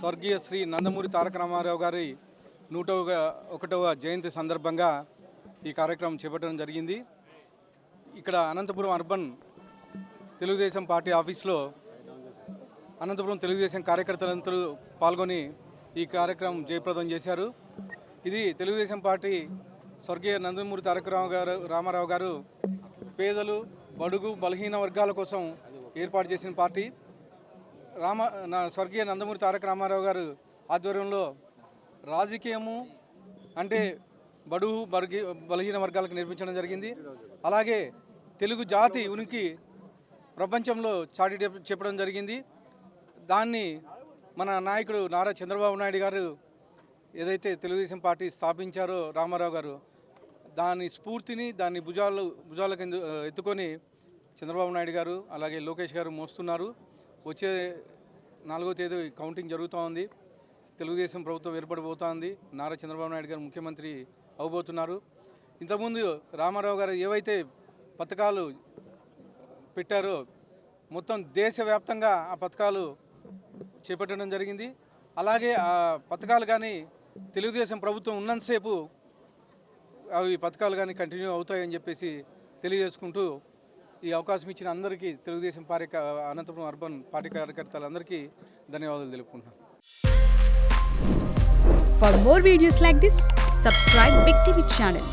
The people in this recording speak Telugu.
స్వర్గీయ శ్రీ నందమూరి తారక రామారావు గారి 101వ జయంతి సందర్భంగా ఈ కార్యక్రమం చేపట్టడం జరిగింది. ఇక్కడ అనంతపురం అర్బన్ తెలుగుదేశం పార్టీ ఆఫీస్లో అనంతపురం తెలుగుదేశం కార్యకర్తలందరూ పాల్గొని ఈ కార్యక్రమం జయప్రదం చేశారు. ఇది తెలుగుదేశం పార్టీ స్వర్గీయ నందమూరి తారక రామారావు గారు పేదలు, బడుగు, బలహీన వర్గాల కోసం ఏర్పాటు చేసిన పార్టీ. స్వర్గీయ నందమూరి తారక రామారావు గారు ఆధ్వర్యంలో రాజకీయము అంటే బడుగు బలహీన వర్గాలకు నేర్పించడం జరిగింది. అలాగే తెలుగు జాతి ఉనికి ప్రపంచంలో చాటి చెప్పడం జరిగింది. దాన్ని మన నాయకుడు నారా చంద్రబాబు నాయుడు గారు ఏదైతే తెలుగుదేశం పార్టీ స్థాపించారో రామారావు గారు, దాని స్ఫూర్తిని దాన్ని భుజాలకు ఎత్తుకొని చంద్రబాబు నాయుడు గారు అలాగే లోకేష్ గారు మోస్తున్నారు. వచ్చే 4వ తేదీ కౌంటింగ్ జరుగుతూ ఉంది. తెలుగుదేశం ప్రభుత్వం ఏర్పడిపోతుంది. నారా చంద్రబాబు నాయుడు గారు ముఖ్యమంత్రి అవబోతున్నారు. ఇంతకుముందు రామారావు గారు ఏవైతే పథకాలు పెట్టారో మొత్తం దేశవ్యాప్తంగా ఆ పథకాలు చేపట్టడం జరిగింది. అలాగే ఆ పథకాలు కానీ తెలుగుదేశం ప్రభుత్వం ఉన్నంతసేపు అవి పథకాలు కానీ కంటిన్యూ అవుతాయని చెప్పేసి తెలియజేసుకుంటూ ఈ అవకాశం ఇచ్చిన అందరికీ తెలుగుదేశం అనంతపురం అర్బన్ పార్టీ కార్యకర్తలందరికీ ధన్యవాదాలు తెలుపుకుంటున్నాను. For more videos like this, subscribe Big TV channel.